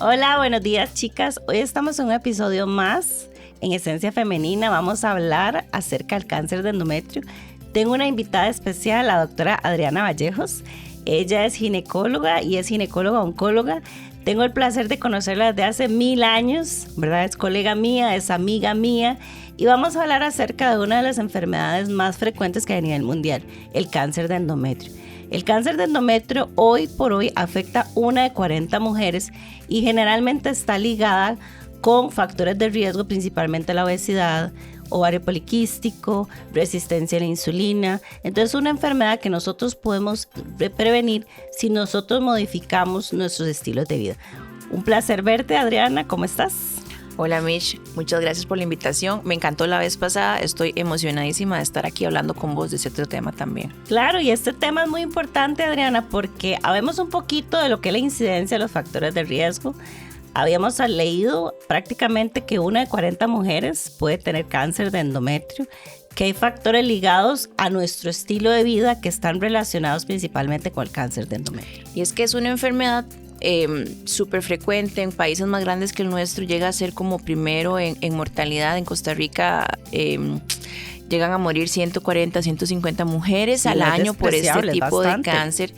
Hola, buenos días, chicas. Hoy estamos en un episodio más en Esencia Femenina. Vamos a hablar acerca del cáncer de endometrio. Tengo una invitada especial, la doctora Adriana Vallejos. Ella es ginecóloga y es ginecóloga oncóloga. Tengo el placer de conocerla desde hace 1000 años, ¿verdad? Es colega mía, es amiga mía. Y vamos a hablar acerca de una de las enfermedades más frecuentes que hay a nivel mundial, el cáncer de endometrio. El cáncer de endometrio hoy por hoy afecta a una de 40 mujeres y generalmente está ligada con factores de riesgo, principalmente la obesidad, ovario poliquístico, resistencia a la insulina. Entonces es una enfermedad que nosotros podemos prevenir si nosotros modificamos nuestros estilos de vida. Un placer verte, Adriana, ¿cómo estás? Hola Mish, muchas gracias por la invitación. Me encantó la vez pasada, estoy emocionadísima de estar aquí hablando con vos de ese otro tema también. Claro, y este tema es muy importante, Adriana, porque habemos un poquito de lo que es la incidencia de los factores de riesgo. Habíamos leído prácticamente que una de 40 mujeres puede tener cáncer de endometrio, que hay factores ligados a nuestro estilo de vida que están relacionados principalmente con el cáncer de endometrio. Y es que es una enfermedad súper frecuente en países más grandes que el nuestro, llega a ser como primero en mortalidad. En Costa Rica llegan a morir 140, 150 mujeres al año por este tipo de cáncer,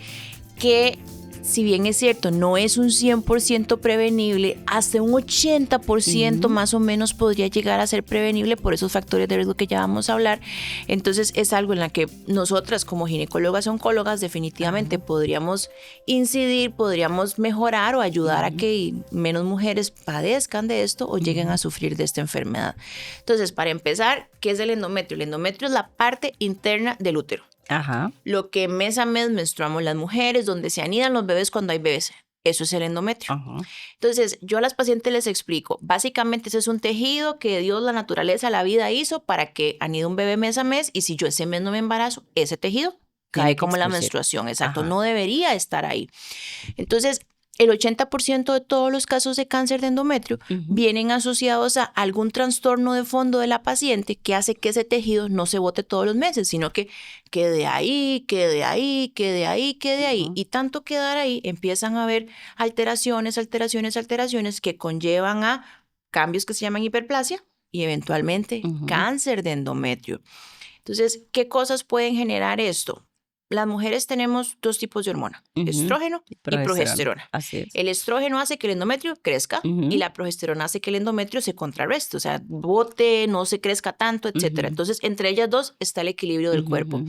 que si bien es cierto, no es un 100% prevenible, hasta un 80% más o menos podría llegar a ser prevenible por esos factores de riesgo que ya vamos a hablar. Entonces es algo en la que nosotras como ginecólogas oncólogas definitivamente podríamos incidir, podríamos mejorar o ayudar a que menos mujeres padezcan de esto o lleguen a sufrir de esta enfermedad. Entonces, para empezar, ¿qué es el endometrio? El endometrio es la parte interna del útero. Ajá. Lo que mes a mes menstruamos las mujeres, donde se anidan los bebés cuando hay bebés. Eso es el endometrio. Ajá. Entonces, yo a las pacientes les explico, básicamente ese es un tejido que Dios, la naturaleza, la vida hizo para que anide un bebé mes a mes, y si yo ese mes no me embarazo, ese tejido cae como la menstruación. Exacto, no debería estar ahí. Entonces, el 80% de todos los casos de cáncer de endometrio vienen asociados a algún trastorno de fondo de la paciente que hace que ese tejido no se bote todos los meses, sino que quede ahí, quede ahí, quede ahí, quede ahí. Y tanto quedar ahí, empiezan a haber alteraciones que conllevan a cambios que se llaman hiperplasia y eventualmente cáncer de endometrio. Entonces, ¿qué cosas pueden generar esto? Las mujeres tenemos dos tipos de hormona, estrógeno y progesterona. Así es. El estrógeno hace que el endometrio crezca y la progesterona hace que el endometrio se contrarreste, o sea, bote, no se crezca tanto, etcétera. Entonces, entre ellas dos está el equilibrio del cuerpo.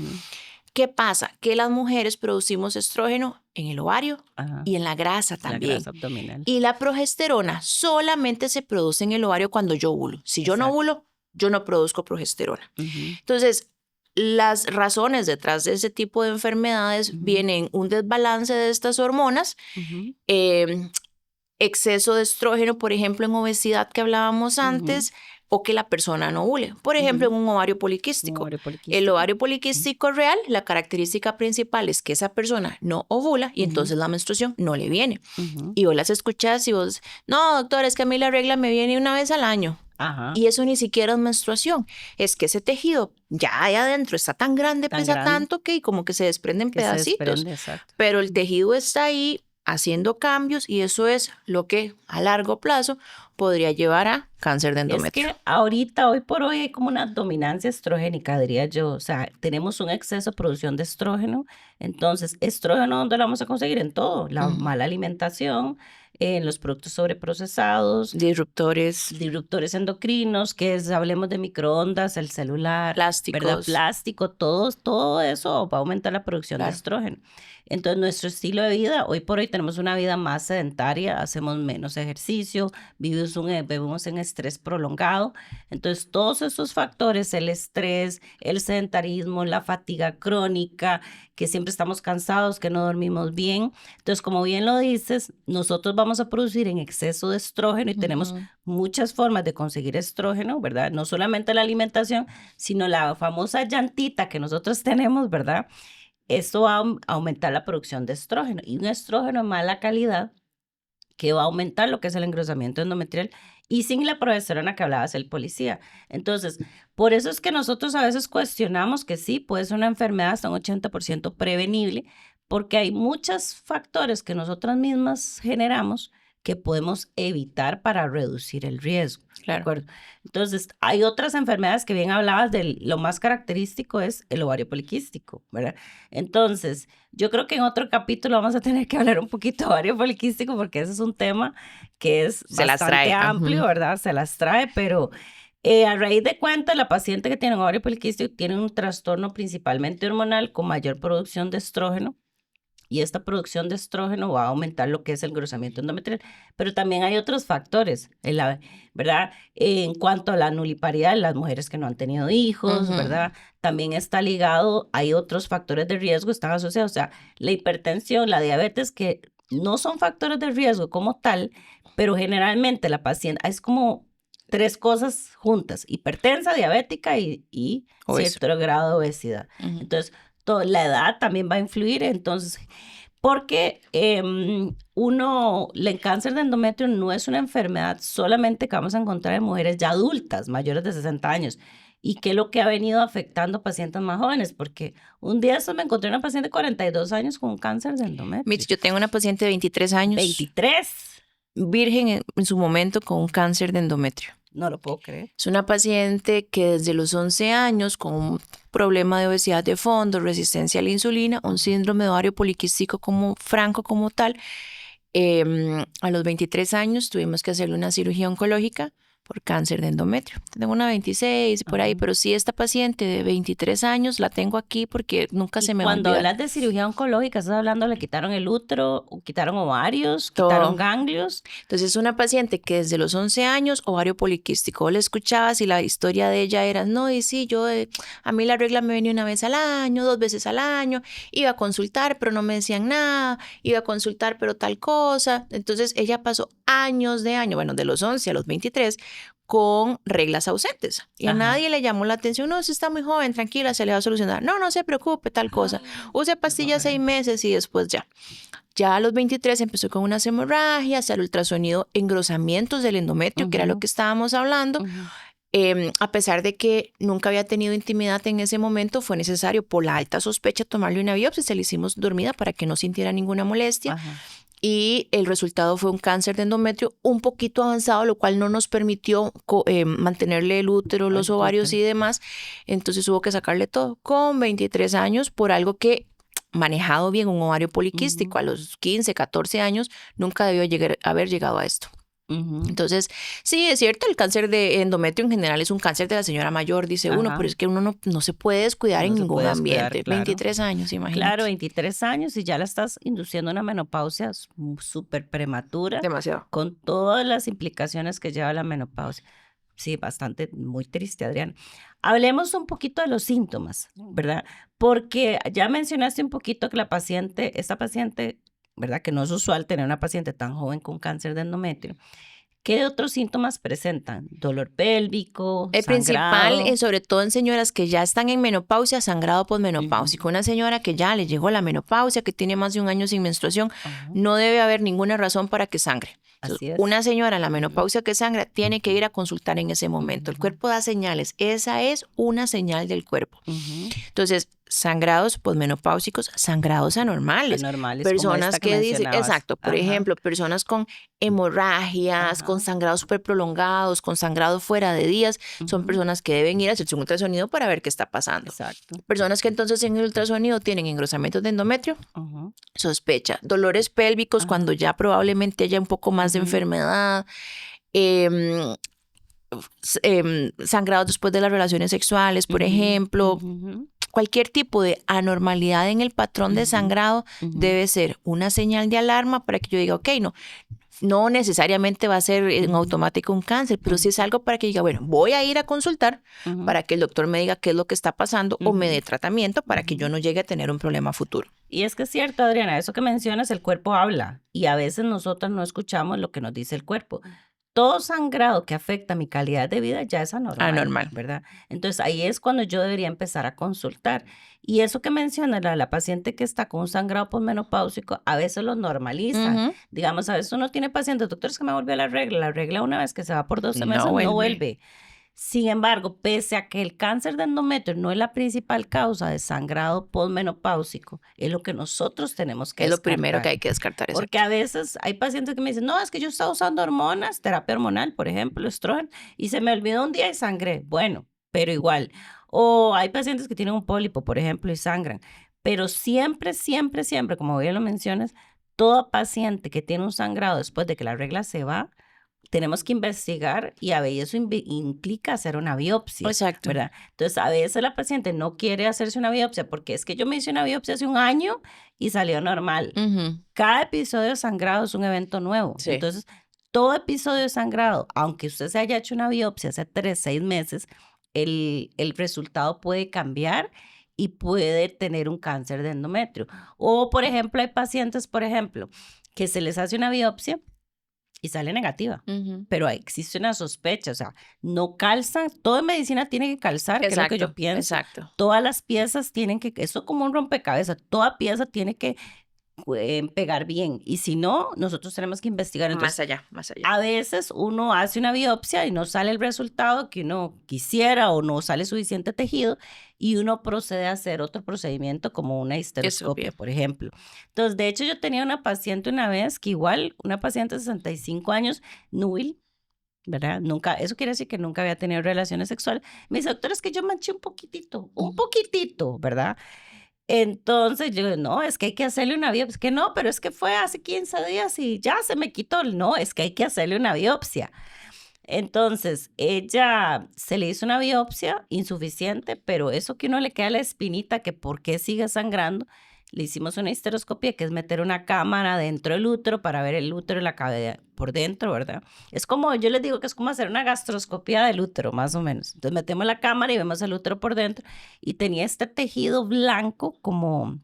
¿Qué pasa? Que las mujeres producimos estrógeno en el ovario y en la grasa también. La grasa abdominal. Y la progesterona solamente se produce en el ovario cuando yo ovulo. Si yo no ovulo, yo no produzco progesterona. Entonces, las razones detrás de ese tipo de enfermedades vienen un desbalance de estas hormonas, exceso de estrógeno, por ejemplo, en obesidad que hablábamos antes, o que la persona no ovule. Por ejemplo, en un ovario poliquístico. El ovario poliquístico real, la característica principal es que esa persona no ovula y entonces la menstruación no le viene. Y vos las escuchás y vos, no, doctor, es que a mí la regla me viene una vez al año. Y eso ni siquiera es menstruación, es que ese tejido ya ahí adentro está tan grande, pesa tanto que como que se desprenden pedacitos, pero el tejido está ahí haciendo cambios y eso es lo que a largo plazo podría llevar a cáncer de endometrio. Es que ahorita, hoy por hoy, hay como una dominancia estrogénica, diría yo. O sea, tenemos un exceso de producción de estrógeno. Entonces, estrógeno, ¿dónde lo vamos a conseguir? En todo. La mala alimentación, en los productos sobreprocesados. Disruptores endocrinos, que es, hablemos de microondas, el celular. plásticos. ¿Verdad? Plástico, todo eso va a aumentar la producción de estrógeno. Entonces, nuestro estilo de vida, hoy por hoy tenemos una vida más sedentaria, hacemos menos ejercicio, vivimos en estrés prolongado. Entonces, todos esos factores, el estrés, el sedentarismo, la fatiga crónica, que siempre estamos cansados, que no dormimos bien. Entonces, como bien lo dices, nosotros vamos a producir en exceso de estrógeno y tenemos muchas formas de conseguir estrógeno, ¿verdad? No solamente la alimentación, sino la famosa llantita que nosotros tenemos, ¿verdad? Esto va a aumentar la producción de estrógeno, y un estrógeno de mala calidad que va a aumentar lo que es el engrosamiento endometrial, y sin la progesterona que hablabas el policía. Entonces, por eso es que nosotros a veces cuestionamos que sí, puede ser una enfermedad hasta un 80% prevenible, porque hay muchos factores que nosotras mismas generamos que podemos evitar para reducir el riesgo. Claro. ¿De acuerdo? Entonces, hay otras enfermedades que bien hablabas de lo más característico es el ovario poliquístico, ¿verdad? Entonces, yo creo que en otro capítulo vamos a tener que hablar un poquito de ovario poliquístico porque ese es un tema que es bastante amplio, ¿verdad? Se las trae, pero a raíz de cuenta, la paciente que tiene un ovario poliquístico tiene un trastorno principalmente hormonal con mayor producción de estrógeno. Y esta producción de estrógeno va a aumentar lo que es el engrosamiento endometrial. Pero también hay otros factores, ¿verdad? En cuanto a la nuliparidad, las mujeres que no han tenido hijos, ¿verdad? También está ligado, hay otros factores de riesgo, están asociados, o sea, la hipertensión, la diabetes, que no son factores de riesgo como tal, pero generalmente la paciente, es como 3 cosas juntas, hipertensa, diabética y cierto grado de obesidad. Entonces, la edad también va a influir, entonces, porque el cáncer de endometrio no es una enfermedad solamente que vamos a encontrar en mujeres ya adultas, mayores de 60 años, y que es lo que ha venido afectando a pacientes más jóvenes, porque un día me encontré una paciente de 42 años con cáncer de endometrio. Mitch, yo tengo una paciente de 23 años. 23. Virgen en su momento con un cáncer de endometrio. No lo puedo creer. Es una paciente que desde los 11 años con un problema de obesidad de fondo, resistencia a la insulina, un síndrome de ovario poliquístico como tal. A los 23 años tuvimos que hacerle una cirugía oncológica por cáncer de endometrio. Tengo una 26 por ahí, pero sí esta paciente de 23 años la tengo aquí porque nunca se me va a olvidar. Cuando hablas de cirugía oncológica, ¿estás hablando le quitaron el útero, quitaron ovarios, quitaron ganglios? Entonces es una paciente que desde los 11 años, ovario poliquístico. Le escuchabas y la historia de ella era, no, y sí, a mí la regla me venía una vez al año, 2 veces al año, iba a consultar, pero no me decían nada, iba a consultar, pero tal cosa. Entonces ella pasó años, bueno, de los 11 a los 23, con reglas ausentes. Y a nadie le llamó la atención, no, si está muy joven, tranquila, se le va a solucionar. No se preocupe, tal cosa. Use pastillas 6 meses y después ya. Ya a los 23 empezó con unas hemorragias, al ultrasonido, engrosamientos del endometrio, que era lo que estábamos hablando. A pesar de que nunca había tenido intimidad en ese momento, fue necesario, por la alta sospecha, tomarle una biopsia. Se le hicimos dormida para que no sintiera ninguna molestia. Y el resultado fue un cáncer de endometrio un poquito avanzado, lo cual no nos permitió mantenerle el útero, los ovarios y demás. Entonces hubo que sacarle todo con 23 años por algo que, manejado bien, un ovario poliquístico a los 15, 14 años, nunca debió haber llegado a esto. Entonces, sí, es cierto, el cáncer de endometrio en general es un cáncer de la señora mayor, dice uno, pero es que uno no se puede descuidar en ningún ambiente. Claro. 23 años, imagínate. Claro, 23 años y ya la estás induciendo a una menopausia súper prematura. Demasiado. Con todas las implicaciones que lleva la menopausia. Sí, bastante, muy triste, Adriana. Hablemos un poquito de los síntomas, ¿verdad? Porque ya mencionaste un poquito que esta paciente, ¿verdad? Que no es usual tener una paciente tan joven con cáncer de endometrio. ¿Qué otros síntomas presentan? ¿Dolor pélvico? El sangrado? principal, sobre todo en señoras que ya están en menopausia, sangrado posmenopáusico. Una señora que ya le llegó la menopausia, que tiene más de 1 año sin menstruación, no debe haber ninguna razón para que sangre. Entonces, una señora en la menopausia que sangra tiene que ir a consultar en ese momento. El cuerpo da señales. Esa es una señal del cuerpo. Entonces, sangrados posmenopáusicos, sangrados anormales. Personas que dicen, exacto, por ejemplo, personas con hemorragias, con sangrados súper prolongados, con sangrado fuera de días, son personas que deben ir a hacerse un ultrasonido para ver qué está pasando. Exacto. Personas que entonces en el ultrasonido tienen engrosamientos de endometrio, sospecha. Dolores pélvicos cuando ya probablemente haya un poco más de enfermedad. Sangrados después de las relaciones sexuales, por ejemplo. Cualquier tipo de anormalidad en el patrón de sangrado debe ser una señal de alarma para que yo diga, ok, no necesariamente va a ser en automático un cáncer, pero sí es algo para que diga, bueno, voy a ir a consultar para que el doctor me diga qué es lo que está pasando o me dé tratamiento para que yo no llegue a tener un problema futuro. Y es que es cierto, Adriana, eso que mencionas, el cuerpo habla y a veces nosotras no escuchamos lo que nos dice el cuerpo. Todo sangrado que afecta mi calidad de vida ya es anormal, ¿verdad? Entonces ahí es cuando yo debería empezar a consultar. Y eso que menciona la paciente que está con un sangrado posmenopáusico, a veces lo normalizan. Digamos, a veces uno tiene pacientes, doctor, es que me volvió la regla una vez que se va por 12 meses, no vuelve. Sin embargo, pese a que el cáncer de endometrio no es la principal causa de sangrado posmenopáusico, es lo que nosotros tenemos que Es lo descartar. primero que hay que descartar. Porque a veces hay pacientes que me dicen, no, es que yo estaba usando hormonas, terapia hormonal, por ejemplo, estrógeno, y se me olvidó un día y sangré. Bueno, pero igual. O hay pacientes que tienen un pólipo, por ejemplo, y sangran. Pero siempre, siempre, siempre, como bien lo mencionas, toda paciente que tiene un sangrado después de que la regla se va, tenemos que investigar y a veces eso implica hacer una biopsia. Exacto. ¿Verdad? Entonces, a veces la paciente no quiere hacerse una biopsia porque es que yo me hice una biopsia hace un año y salió normal. Cada episodio de sangrado es un evento nuevo. Sí. Entonces, todo episodio de sangrado, aunque usted se haya hecho una biopsia hace 3, 6 meses, el resultado puede cambiar y puede tener un cáncer de endometrio. O, por ejemplo, hay pacientes, por ejemplo, que se les hace una biopsia y sale negativa, pero existe una sospecha, o sea, no calzan, todo en medicina tiene que calzar, que es lo que yo pienso. Exacto. Todas las piezas tienen que, eso como un rompecabezas, toda pieza tiene que pegar bien, y si no, nosotros tenemos que investigar. Entonces, más allá. a veces uno hace una biopsia y no sale el resultado que uno quisiera o no sale suficiente tejido y uno procede a hacer otro procedimiento como una histeroscopia, por ejemplo. Entonces, de hecho, yo tenía una paciente una vez que igual, una paciente de 65 años, núbil, ¿verdad? Nunca, eso quiere decir que nunca había tenido relaciones sexuales. Me dice, doctora, es que yo manché un poquitito, ¿verdad? Entonces yo digo, no, es que hay que hacerle una biopsia. Es que no, pero es que fue hace 15 días y ya se me quitó. No, es que hay que hacerle una biopsia. Entonces, ella se le hizo una biopsia insuficiente, pero eso que uno le queda la espinita, que por qué sigue sangrando, le hicimos una histeroscopia, que es meter una cámara dentro del útero para ver el útero y la cavidad por dentro, ¿verdad? Es como, yo les digo que es como hacer una gastroscopia del útero, más o menos. Entonces metemos la cámara y vemos el útero por dentro y tenía este tejido blanco como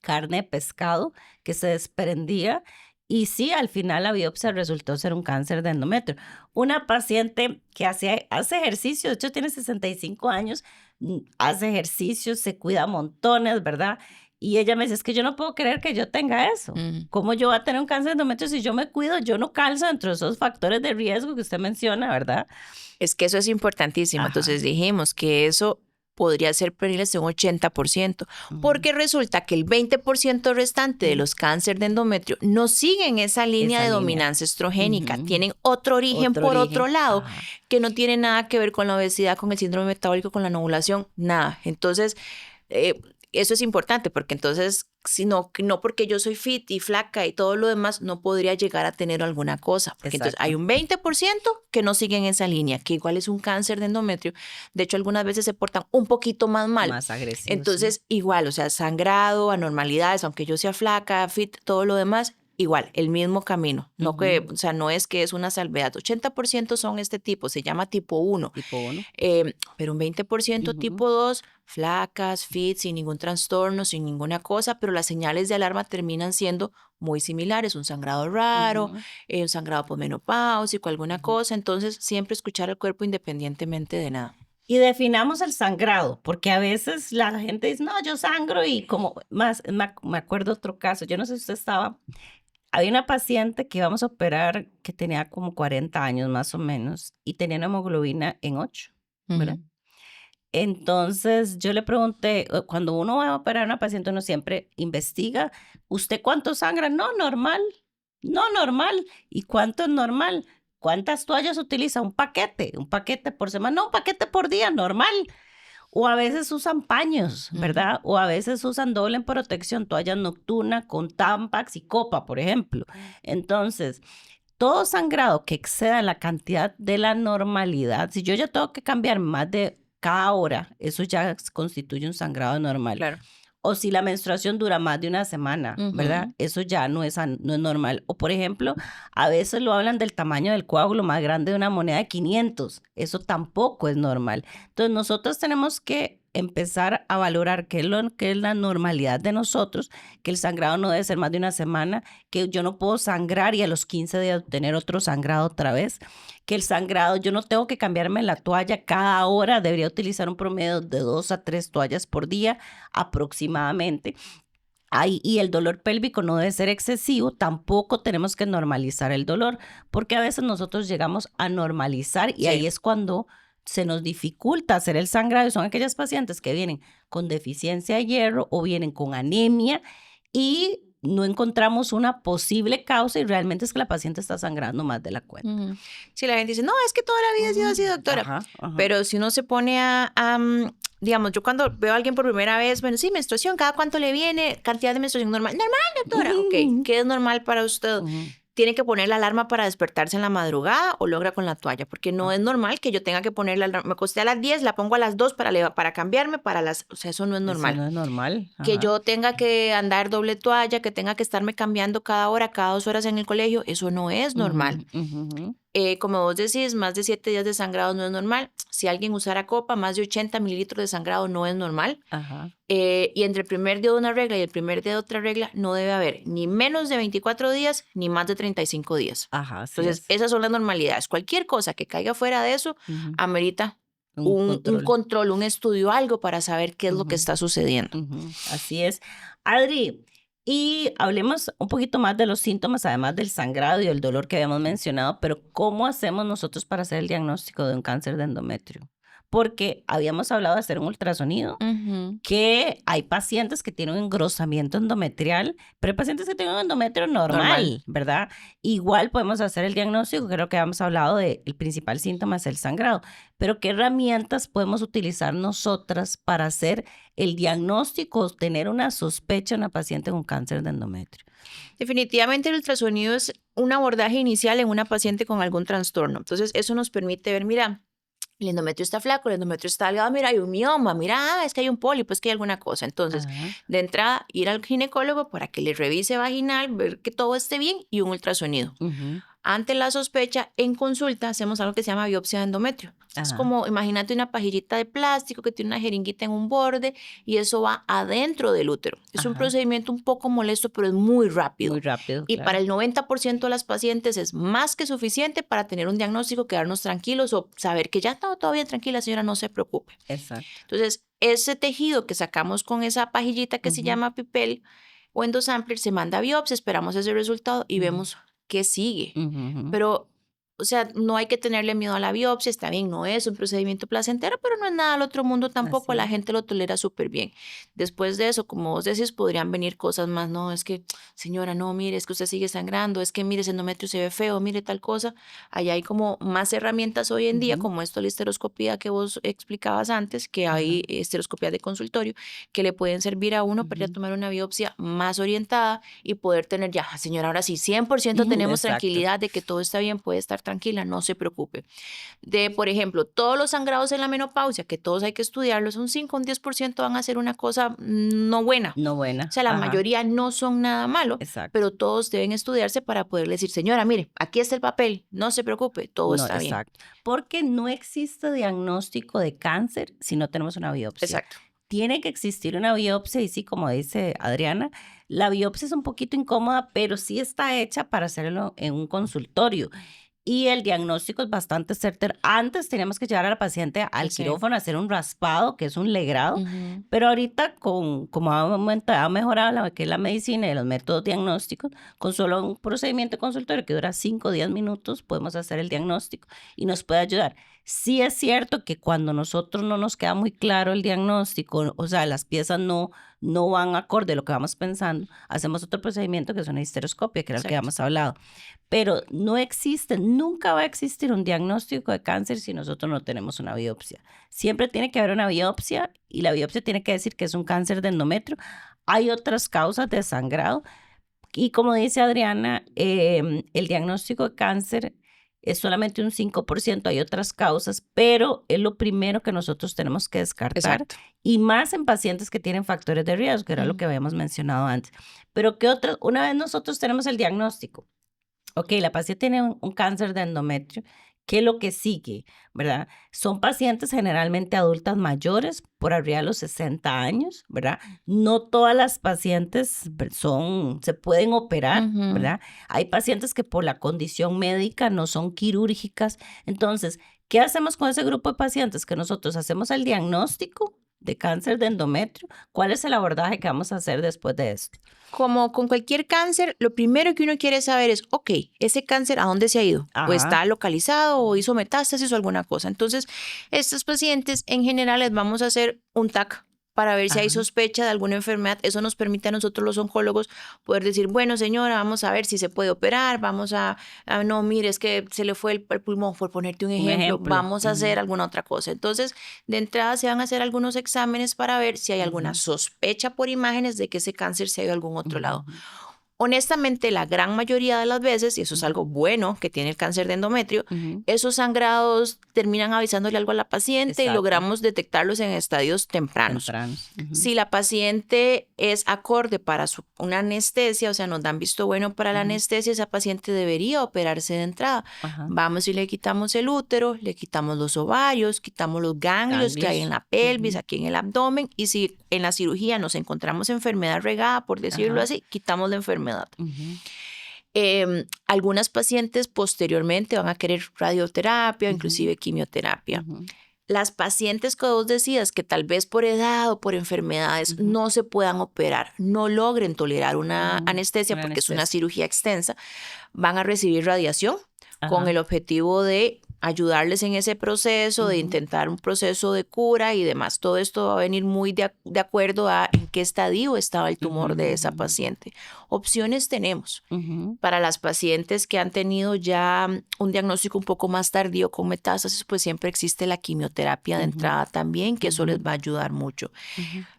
carne de pescado que se desprendía. Y sí, al final la biopsia resultó ser un cáncer de endometrio. Una paciente que hace ejercicio, de hecho tiene 65 años, hace ejercicio, se cuida montones, ¿verdad? Y ella me dice, es que yo no puedo creer que yo tenga eso. ¿Cómo yo voy a tener un cáncer de endometrio si yo me cuido? Yo no calzo dentro de esos factores de riesgo que usted menciona, ¿verdad? Es que eso es importantísimo. Entonces dijimos que eso podría ser prevenible un 80%, porque resulta que el 20% restante de los cánceres de endometrio no siguen esa línea de dominancia estrogénica, tienen otro origen por otro lado, que no tiene nada que ver con la obesidad, con el síndrome metabólico, con la anovulación, nada. Entonces, eso es importante, porque entonces, si no porque yo soy fit y flaca y todo lo demás, no podría llegar a tener alguna cosa. Porque entonces hay un 20% que no siguen esa línea, que igual es un cáncer de endometrio. De hecho, algunas veces se portan un poquito más mal. Más agresivos. Entonces, igual, o sea, sangrado, anormalidades, aunque yo sea flaca, fit, todo lo demás, igual, el mismo camino. No que, o sea, no es que es una salvedad. 80% son este tipo, se llama tipo 1. Tipo 1. Pero un 20% tipo 2, flacas, fit, sin ningún trastorno, sin ninguna cosa, pero las señales de alarma terminan siendo muy similares. Un sangrado raro, un sangrado posmenopáusico, alguna cosa. Entonces, siempre escuchar al cuerpo independientemente de nada. Y definamos el sangrado, porque a veces la gente dice, no, yo sangro y como más, me acuerdo otro caso, yo no sé si usted estaba, había una paciente que íbamos a operar que tenía como 40 años más o menos y tenía una hemoglobina en 8, ¿verdad? Entonces yo le pregunté, cuando uno va a operar a una paciente, uno siempre investiga, ¿usted cuánto sangra? No, normal. ¿Y cuánto es normal? ¿Cuántas toallas utiliza? Un paquete por semana, no, un paquete por día, normal. O a veces usan paños, ¿verdad? O a veces usan doble en protección, toallas nocturnas con Tampax y copa, por ejemplo. Entonces, todo sangrado que exceda la cantidad de la normalidad, si yo ya tengo que cambiar más de cada hora, eso ya constituye un sangrado normal. Claro. O si la menstruación dura más de una semana, ¿verdad? Eso ya no es normal. O, por ejemplo, a veces lo hablan del tamaño del coágulo más grande de una moneda de 500. Eso tampoco es normal. Entonces, nosotros tenemos que empezar a valorar qué es la normalidad de nosotros, que el sangrado no debe ser más de una semana, que yo no puedo sangrar y a los 15 días tener otro sangrado otra vez, que el sangrado, yo no tengo que cambiarme la toalla cada hora, debería utilizar un promedio de 2 a 3 toallas por día aproximadamente. Y el dolor pélvico no debe ser excesivo, tampoco tenemos que normalizar el dolor, porque a veces nosotros llegamos a normalizar y ahí es cuando se nos dificulta hacer el sangrado y son aquellas pacientes que vienen con deficiencia de hierro o vienen con anemia y no encontramos una posible causa y realmente es que la paciente está sangrando más de la cuenta. Sí, la gente dice, no, es que toda la vida ha sido así, doctora. Ajá. Pero si uno se pone digamos, yo cuando veo a alguien por primera vez, bueno, sí, menstruación, ¿cada cuánto le viene? Cantidad de menstruación normal. Normal, doctora. Ok, ¿qué es normal para usted? ¿Tiene que poner la alarma para despertarse en la madrugada o logra con la toalla? Porque no es normal que yo tenga que poner la alarma. Me acosté a las 10, la pongo a las 2 para cambiarme, o sea, eso no es normal. Eso no es normal. Que yo tenga que andar doble toalla, que tenga que estarme cambiando cada hora, cada 2 horas en el colegio, eso no es normal. Como vos decís, más de 7 días de sangrado no es normal. Si alguien usara copa, más de 80 mililitros de sangrado no es normal. Y entre el primer día de una regla y el primer día de otra regla no debe haber ni menos de 24 días ni más de 35 días. Entonces, esas son las normalidades. Cualquier cosa que caiga fuera de eso amerita un control, un estudio, algo para saber qué es lo que está sucediendo. Así es. Adri, y hablemos un poquito más de los síntomas, además del sangrado y el dolor que habíamos mencionado, pero ¿cómo hacemos nosotros para hacer el diagnóstico de un cáncer de endometrio? Porque habíamos hablado de hacer un ultrasonido, que hay pacientes que tienen un engrosamiento endometrial, pero hay pacientes que tienen un endometrio normal, ¿verdad? Igual podemos hacer el diagnóstico, creo que habíamos hablado de el principal síntoma es el sangrado, pero ¿qué herramientas podemos utilizar nosotras para hacer el diagnóstico, tener una sospecha en una paciente con cáncer de endometrio? Definitivamente el ultrasonido es un abordaje inicial en una paciente con algún trastorno. Entonces, eso nos permite ver, mira, el endometrio está flaco, el endometrio está delgado, mira, hay un mioma, mira, es que hay un pólipo, es que hay alguna cosa. Entonces, de entrada, ir al ginecólogo para que le revise vaginal, ver que todo esté bien y un ultrasonido. Ante la sospecha, en consulta, hacemos algo que se llama biopsia de endometrio. Es como, imagínate una pajillita de plástico que tiene una jeringuita en un borde y eso va adentro del útero. Es un procedimiento un poco molesto, pero es muy rápido. Muy rápido, Y para el 90% de las pacientes es más que suficiente para tener un diagnóstico, quedarnos tranquilos o saber que ya está todo bien, tranquila, señora, no se preocupe. Exacto. Entonces, ese tejido que sacamos con esa pajillita que se llama pipel o endosampler se manda a biopsia, esperamos ese resultado y vemos qué sigue. Pero, o sea, no hay que tenerle miedo a la biopsia, está bien, no es un procedimiento placentero, pero no es nada al otro mundo tampoco, la gente lo tolera súper bien. Después de eso, como vos decís, podrían venir cosas más, no, es que, señora, no, mire, es que usted sigue sangrando, es que, mire, ese endometrio se ve feo, mire tal cosa. Allá hay como más herramientas hoy en día, como esto, la histeroscopía que vos explicabas antes, que hay histeroscopías de consultorio, que le pueden servir a uno para ya tomar una biopsia más orientada y poder tener ya, señora, ahora sí, 100% tenemos tranquilidad de que todo está bien, puede estar tranquila, no se preocupe. Por ejemplo, todos los sangrados en la menopausia, que todos hay que estudiarlos, un 5 o un 10% van a ser una cosa no buena. No buena. O sea, la mayoría no son nada malo, pero todos deben estudiarse para poder decir, señora, mire, aquí está el papel, no se preocupe, todo está bien. Porque no existe diagnóstico de cáncer si no tenemos una biopsia. Tiene que existir una biopsia y sí, como dice Adriana, la biopsia es un poquito incómoda, pero sí está hecha para hacerlo en un consultorio. Y el diagnóstico es bastante certero. Antes teníamos que llevar a la paciente al quirófano a hacer un raspado, que es un legrado, pero ahorita como ha mejorado que es la medicina y los métodos diagnósticos, con solo un procedimiento consultorio que dura 5 o 10 minutos, podemos hacer el diagnóstico y nos puede ayudar. Sí es cierto que cuando nosotros no nos queda muy claro el diagnóstico, o sea, las piezas no van acorde a lo que vamos pensando, hacemos otro procedimiento que es una histeroscopia, que era lo que habíamos hablado. Pero no existe, nunca va a existir un diagnóstico de cáncer si nosotros no tenemos una biopsia. Siempre tiene que haber una biopsia y la biopsia tiene que decir que es un cáncer de endometrio. Hay otras causas de sangrado y como dice Adriana, el diagnóstico de cáncer es solamente un 5%, hay otras causas, pero es lo primero que nosotros tenemos que descartar. Y más en pacientes que tienen factores de riesgo, que era lo que habíamos mencionado antes. Pero ¿qué otras? Una vez nosotros tenemos el diagnóstico, ok, la paciente tiene un cáncer de endometrio, ¿qué es lo que sigue? ¿Verdad? Son pacientes generalmente adultas mayores, por arriba de los 60 años, ¿verdad? No todas las pacientes se pueden operar, ¿verdad? Hay pacientes que por la condición médica no son quirúrgicas. Entonces, ¿qué hacemos con ese grupo de pacientes? Que nosotros hacemos el diagnóstico, de cáncer de endometrio, ¿cuál es el abordaje que vamos a hacer después de esto? Como con cualquier cáncer, lo primero que uno quiere saber es, ok, ese cáncer, ¿a dónde se ha ido? ¿O está localizado o hizo metástasis o alguna cosa? Entonces, estos pacientes en general les vamos a hacer un TAC para ver si hay sospecha de alguna enfermedad. Eso nos permite a nosotros los oncólogos poder decir, bueno, señora, vamos a ver si se puede operar, vamos no, mire, es que se le fue el pulmón, por ponerte un ejemplo, vamos a hacer alguna otra cosa. Entonces, de entrada se van a hacer algunos exámenes para ver si hay alguna sospecha por imágenes de que ese cáncer se ha ido a algún otro lado. Honestamente, la gran mayoría de las veces, y eso es algo bueno que tiene el cáncer de endometrio, esos sangrados terminan avisándole algo a la paciente y logramos detectarlos en estadios tempranos. Si la paciente es acorde para una anestesia, o sea, nos dan visto bueno para la anestesia, esa paciente debería operarse de entrada. Vamos y le quitamos el útero, le quitamos los ovarios, quitamos los ganglios que hay en la pelvis, aquí en el abdomen, y si en la cirugía nos encontramos enfermedad regada, por decirlo así, quitamos la enfermedad. Algunas pacientes posteriormente van a querer radioterapia, inclusive quimioterapia. Las pacientes que vos decías que tal vez por edad o por enfermedades no se puedan operar, no logren tolerar una anestesia porque es una cirugía extensa, van a recibir radiación con el objetivo de ayudarles en ese proceso, de intentar un proceso de cura y demás. Todo esto va a venir muy de acuerdo a en qué estadio estaba el tumor de esa paciente. Opciones tenemos para las pacientes que han tenido ya un diagnóstico un poco más tardío con metástasis, pues siempre existe la quimioterapia de entrada también, que eso les va a ayudar mucho.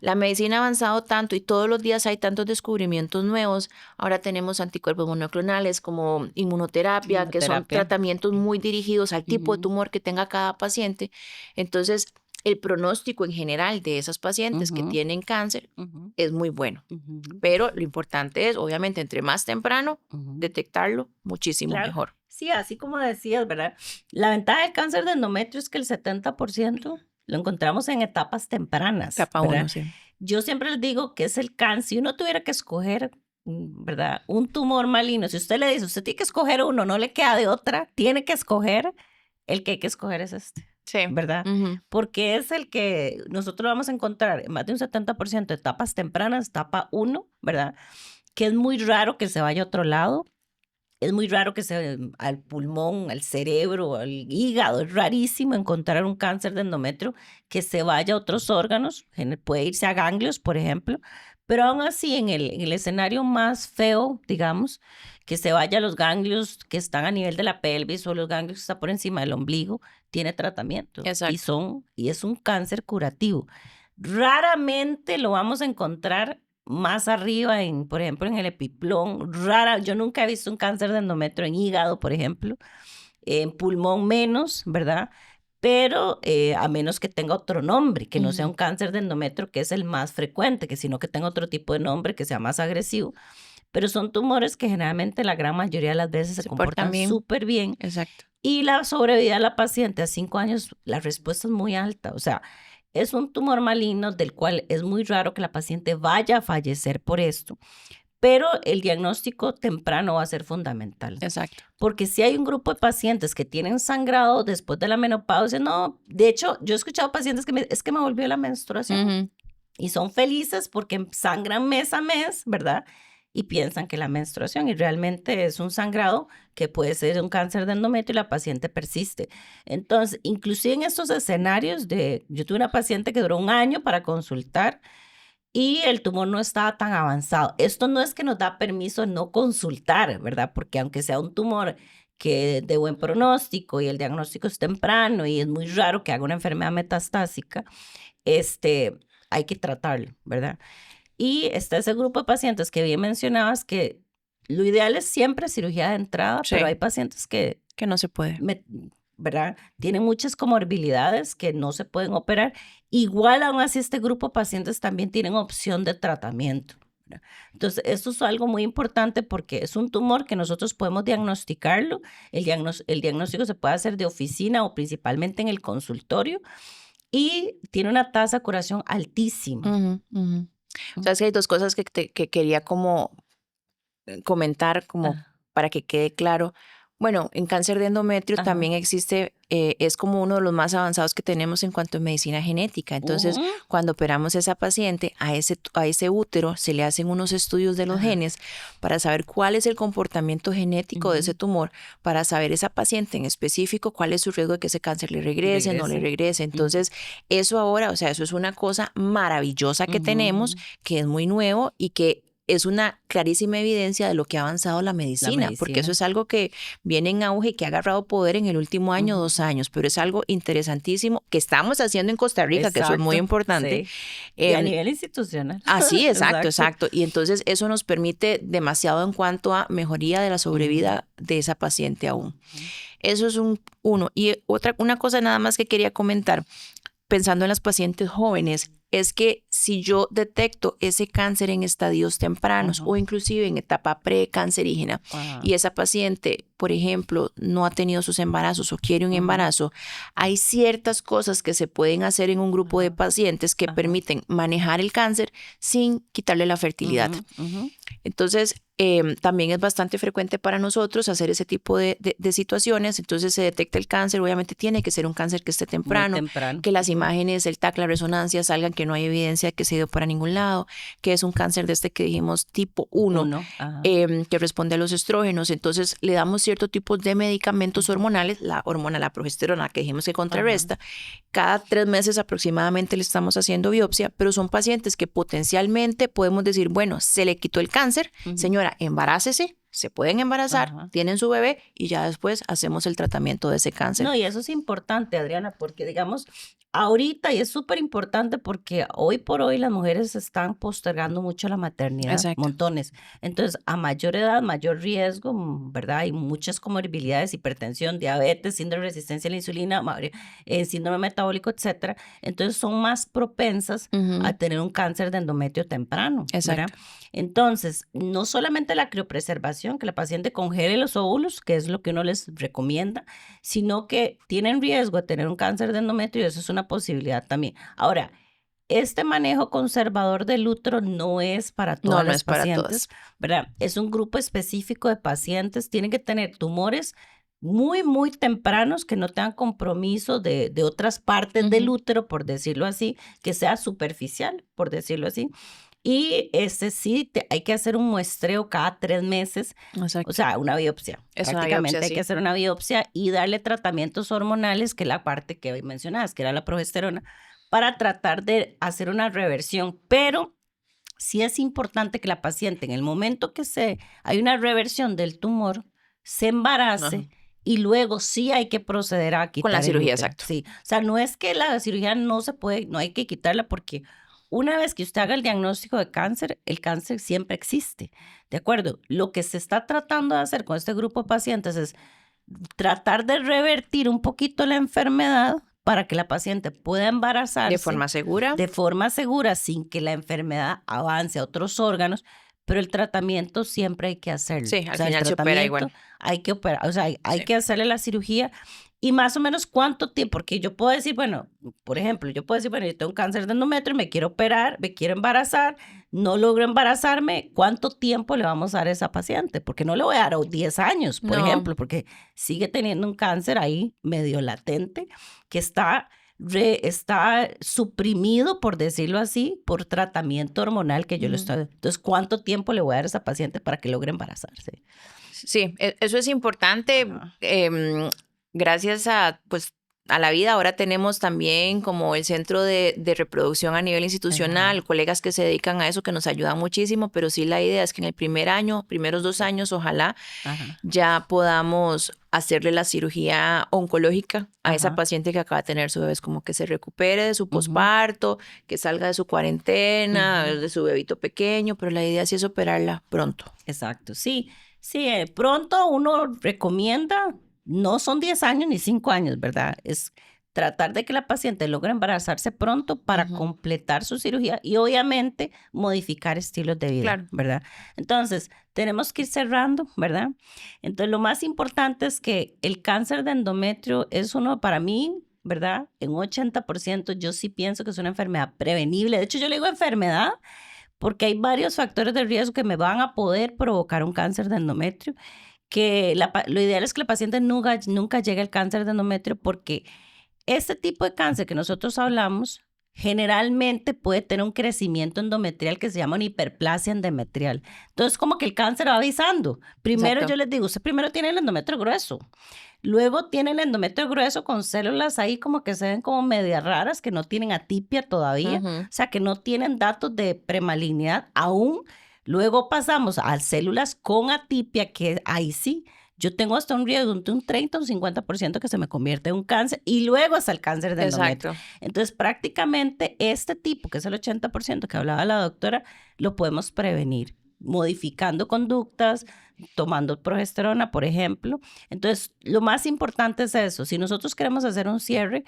La medicina ha avanzado tanto y todos los días hay tantos descubrimientos nuevos. Ahora tenemos anticuerpos monoclonales como inmunoterapia, que son tratamientos muy dirigidos al tipo de tumor que tenga cada paciente. Entonces, el pronóstico en general de esas pacientes que tienen cáncer es muy bueno. Pero lo importante es, obviamente, entre más temprano, detectarlo muchísimo mejor. Sí, así como decías, ¿verdad? La ventaja del cáncer de endometrio es que el 70% lo encontramos en etapas tempranas. Etapa 1, sí. Yo siempre les digo que es el cáncer. Si uno tuviera que escoger, ¿verdad? Un tumor maligno, si usted le dice, usted tiene que escoger uno, no le queda de otra, tiene que escoger, el que hay que escoger es este. Sí. ¿Verdad? Porque es el que nosotros vamos a encontrar en más de un 70% de etapas tempranas, etapa 1, ¿verdad? Que es muy raro que se vaya a otro lado. Es muy raro que se al pulmón, al cerebro, al hígado. Es rarísimo encontrar un cáncer de endometrio que se vaya a otros órganos. Puede irse a ganglios, por ejemplo. Pero aún así, en el escenario más feo, digamos, que se vaya a los ganglios que están a nivel de la pelvis o los ganglios que están por encima del ombligo, tiene tratamiento. Exacto. Y es un cáncer curativo. Raramente lo vamos a encontrar más arriba, por ejemplo, en el epiplón. Yo nunca he visto un cáncer de endometrio en hígado, por ejemplo. En pulmón menos, ¿verdad? Pero a menos que tenga otro nombre, que no sea un cáncer de endometrio, que es el más frecuente, que sino que tenga otro tipo de nombre, que sea más agresivo. Pero son tumores que generalmente la gran mayoría de las veces se comportan súper bien. Exacto. Y la sobrevida de la paciente a 5 años, la respuesta es muy alta. O sea, es un tumor maligno del cual es muy raro que la paciente vaya a fallecer por esto. Pero el diagnóstico temprano va a ser fundamental. Exacto. Porque si hay un grupo de pacientes que tienen sangrado después de la menopausia, no, de hecho, yo he escuchado pacientes que es que me volvió la menstruación y son felices porque sangran mes a mes, ¿verdad? Y piensan que la menstruación y realmente es un sangrado que puede ser un cáncer de endometrio y la paciente persiste. Entonces, inclusive en estos escenarios yo tuve una paciente que duró 1 año para consultar y el tumor no estaba tan avanzado. Esto no es que nos da permiso de no consultar, ¿verdad? Porque aunque sea un tumor que de buen pronóstico y el diagnóstico es temprano y es muy raro que haga una enfermedad metastásica, hay que tratarlo, ¿verdad? Y está ese grupo de pacientes que bien mencionabas que lo ideal es siempre cirugía de entrada, pero hay pacientes que no se puede. ¿verdad? Tienen muchas comorbilidades que no se pueden operar. Igual aún así este grupo de pacientes también tienen opción de tratamiento, ¿verdad? Entonces, esto es algo muy importante porque es un tumor que nosotros podemos diagnosticarlo. El diagnóstico se puede hacer de oficina o principalmente en el consultorio y tiene una tasa de curación altísima. O sea, es que hay 2 cosas que quería como comentar como para que quede claro. Bueno, en cáncer de endometrio Ajá. también existe, es como uno de los más avanzados que tenemos en cuanto a medicina genética. Entonces, Ujú. cuando operamos a esa paciente, a ese útero se le hacen unos estudios de los Ajá. genes para saber cuál es el comportamiento genético de ese tumor, para saber esa paciente en específico cuál es su riesgo de que ese cáncer le regrese, no le Regrese. regrese. Entonces, eso ahora, o sea, eso es una cosa maravillosa que tenemos, Ujú. que es muy nuevo y que es una clarísima evidencia de lo que ha avanzado la La medicina, porque eso medicina. es algo que viene en auge y que ha agarrado poder en el último año, Ujú. 2 años, pero es algo interesantísimo que estamos haciendo en Costa Rica, que eso es muy Exacto, importante. sí. Y a Em, nivel institucional. Así, exacto, Exacto. exacto. Y entonces eso nos permite demasiado en cuanto a mejoría de la Ujú. sobrevida de esa paciente aún. Ujú. Eso es uno. Y una cosa nada más que quería comentar, pensando en las pacientes jóvenes, es que si yo detecto ese cáncer en estadios tempranos Ajá. o inclusive en etapa precancerígena Ajá. y esa paciente, por ejemplo, no ha tenido sus embarazos o quiere un Ujú. embarazo, hay ciertas cosas que se pueden hacer en un grupo de Ajá. pacientes que Ajá. permiten manejar el cáncer sin quitarle la fertilidad. Ujú. Ujú. Entonces, también es bastante frecuente para nosotros hacer ese tipo de situaciones. Entonces, se detecta el cáncer. Obviamente, tiene que ser un cáncer que esté Muy temprano, temprano. que las Ujú. imágenes, el TAC, la resonancia salgan que no hay evidencia de que se dio para ningún lado, que es un cáncer de este que dijimos tipo 1, Uno. Ajá. que responde a los estrógenos. Entonces, le damos cierto tipo de medicamentos Ujú. hormonales, la hormona, la progesterona, que dijimos que Ajá. contrarresta. Cada 3 meses aproximadamente le estamos haciendo biopsia, pero son pacientes que potencialmente podemos decir, bueno, se le quitó el cáncer, Ujú. señora, embarácese, se pueden embarazar, Ajá. tienen su bebé y ya después hacemos el tratamiento de ese cáncer. No, y eso es importante, Adriana, porque digamos, ahorita, y es súper importante porque hoy por hoy las mujeres están postergando mucho la maternidad, Exacto. montones. Entonces, a mayor edad, mayor riesgo, ¿verdad? Hay muchas comorbilidades, hipertensión, diabetes, síndrome de resistencia a la insulina, síndrome metabólico, etcétera. Entonces, son más propensas a Ujú, tener un cáncer de endometrio temprano, ¿verdad? exacto. Entonces, no solamente la criopreservación, que la paciente congele los óvulos, que es lo que uno les recomienda, sino que tienen riesgo de tener un cáncer de endometrio y eso es una posibilidad también. Ahora, este manejo conservador del útero no es para No, todas no las es para pacientes, todas. ¿verdad? Es un grupo específico de pacientes, tienen que tener tumores muy, muy tempranos que no tengan compromiso de otras partes del Ujú, útero, por decirlo así, que sea superficial, por decirlo así. Y ese sí, hay que hacer un muestreo cada 3 meses, o exacto. sea, una biopsia. Es una biopsia, Prácticamente hay que sí. hacer una biopsia y darle tratamientos hormonales, que es la parte que hoy mencionabas, que era la progesterona, para tratar de hacer una reversión. Pero sí es importante que la paciente, en el momento que hay una reversión del tumor, se Ajá. embarace y luego sí hay que proceder a Con la quitar el cirugía, útero. exacto. Sí, o sea, no es que la cirugía no se puede, no hay que quitarla porque una vez que usted haga el diagnóstico de cáncer, el cáncer siempre existe, ¿de acuerdo? Lo que se está tratando de hacer con este grupo de pacientes es tratar de revertir un poquito la enfermedad para que la paciente pueda De embarazarse forma segura. de forma segura sin que la enfermedad avance a otros órganos, pero el tratamiento siempre hay que hacerlo. Sí, O al sea, el final se opera tratamiento igual. hay que operar, o sea, hay Sí. que hacerle la cirugía y más o menos cuánto tiempo, porque yo puedo decir, bueno, por ejemplo, yo puedo decir, bueno, yo tengo un cáncer de endometrio, me quiero operar, me quiero embarazar, no logro embarazarme, ¿cuánto tiempo le vamos a dar a esa paciente? Porque no le voy a dar 10 años, por No, ejemplo, porque sigue teniendo un cáncer ahí medio latente que está suprimido, por decirlo así, por tratamiento hormonal que yo le ujú. estoy. Entonces, ¿cuánto tiempo le voy a dar a esa paciente para que logre embarazarse? Sí, eso es importante. Ajá. Gracias a, pues, a la vida, ahora tenemos también como el centro de reproducción a nivel Ajá. institucional, colegas que se dedican a eso que nos ayudan muchísimo, pero sí la idea es que en el primer año, primeros 2 años, ojalá Ajá. ya podamos hacerle la cirugía oncológica a esa Ajá. paciente que acaba de tener su bebé, es como que se recupere de su Ujú. posparto, que salga de su cuarentena, Ujú. de su bebito pequeño, pero la idea sí es operarla pronto. Exacto. Sí, sí, pronto uno recomienda, no son 10 años ni 5 años, ¿verdad? Es tratar de que la paciente logre embarazarse pronto para Ujú, completar su cirugía y obviamente modificar estilos de vida, claro. ¿verdad? Entonces, tenemos que ir cerrando, ¿verdad? Entonces, lo más importante es que el cáncer de endometrio es uno para mí, ¿verdad? En un 80% yo sí pienso que es una enfermedad prevenible. De hecho, yo le digo enfermedad porque hay varios factores de riesgo que me van a poder provocar un cáncer de endometrio que lo ideal es que la paciente nunca llegue al cáncer de endometrio, porque este tipo de cáncer que nosotros hablamos generalmente puede tener un crecimiento endometrial que se llama una hiperplasia endometrial. Entonces, como que el cáncer va avisando. Primero Exacto. yo les digo, usted primero tiene el endometrio grueso. Luego tiene el endometrio grueso con células ahí como que se ven como medias raras, que no tienen atipia todavía, o sea, que no tienen datos de premalignidad aún. Luego pasamos a células con atipia, que ahí sí, yo tengo hasta un riesgo de un 30 o un 50% que se me convierte en un cáncer, y luego hasta el cáncer de endometrio. Exacto. Entonces, prácticamente este tipo, que es el 80% que hablaba la doctora, lo podemos prevenir modificando conductas, tomando progesterona, por ejemplo. Entonces, lo más importante es eso. Si nosotros queremos hacer un cierre,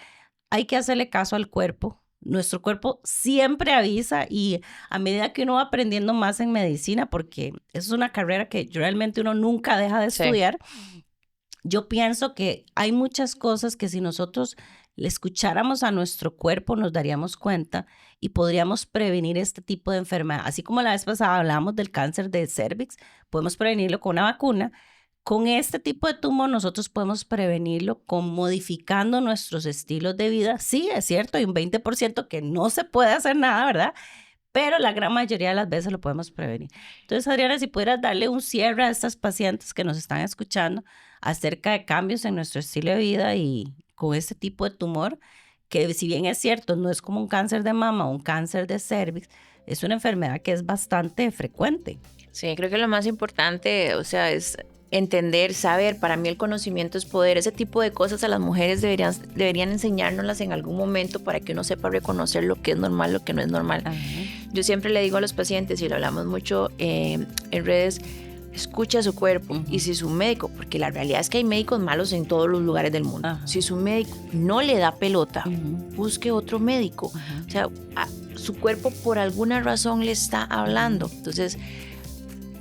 hay que hacerle caso al cuerpo. Nuestro cuerpo siempre avisa, y a medida que uno va aprendiendo más en medicina, porque es una carrera que realmente uno nunca deja de estudiar, yo pienso que hay muchas cosas que si nosotros le escucháramos a nuestro cuerpo nos daríamos cuenta y podríamos prevenir este tipo de enfermedad. Así como la vez pasada hablamos del cáncer de cervix, podemos prevenirlo con una vacuna. Con este tipo de tumor nosotros podemos prevenirlo modificando nuestros estilos de vida. Sí, es cierto, hay un 20% que no se puede hacer nada, ¿verdad? Pero la gran mayoría de las veces lo podemos prevenir. Entonces, Adriana, si pudieras darle un cierre a estas pacientes que nos están escuchando acerca de cambios en nuestro estilo de vida y con este tipo de tumor, que si bien es cierto, no es como un cáncer de mama o un cáncer de cervix, es una enfermedad que es bastante frecuente. Sí, creo que lo más importante, o sea, es entender, saber. Para mí el conocimiento es poder. Ese tipo de cosas a las mujeres deberían enseñárnoslas en algún momento para que uno sepa reconocer lo que es normal, lo que no es normal. Ajá. Yo siempre le digo a los pacientes, y lo hablamos mucho en redes, escucha a su cuerpo. Y si su médico, porque la realidad es que hay médicos malos en todos los lugares del mundo. Ajá. Si su médico no le da pelota, busque otro médico. O sea, su cuerpo por alguna razón le está hablando. Entonces,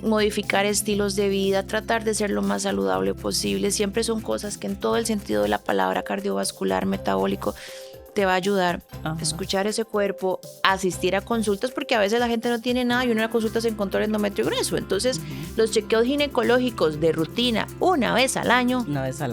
modificar estilos de vida, tratar de ser lo más saludable posible, siempre son cosas que en todo el sentido de la palabra cardiovascular, metabólico, te va a ayudar. Ajá. Escuchar ese cuerpo, asistir a consultas, porque a veces la gente no tiene nada y una consulta se encontró el endometrio grueso. Entonces, los chequeos ginecológicos de rutina una vez al año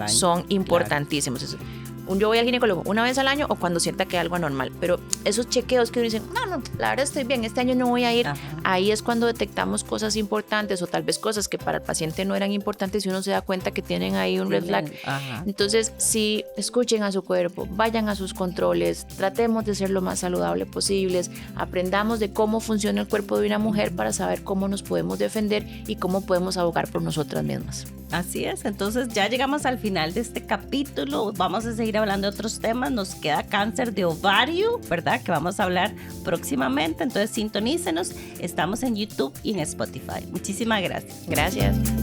son importantísimos. Claro. Yo voy al ginecólogo una vez al año o cuando sienta que hay algo anormal, pero esos chequeos que uno dice, no, la verdad estoy bien, este año no voy a ir. Ajá. Ahí es cuando detectamos cosas importantes, o tal vez cosas que para el paciente no eran importantes, y uno se da cuenta que tienen ahí un red flag. Ajá. Entonces, sí, escuchen a su cuerpo, vayan a sus controles, tratemos de ser lo más saludable posibles, aprendamos de cómo funciona el cuerpo de una mujer para saber cómo nos podemos defender y cómo podemos abogar por nosotras mismas. Así es, entonces ya llegamos al final de este capítulo. Vamos a seguir hablando de otros temas. Nos queda cáncer de ovario, ¿verdad? Que vamos a hablar próximamente. Entonces sintonícenos. Estamos en YouTube y en Spotify. Muchísimas gracias. Gracias.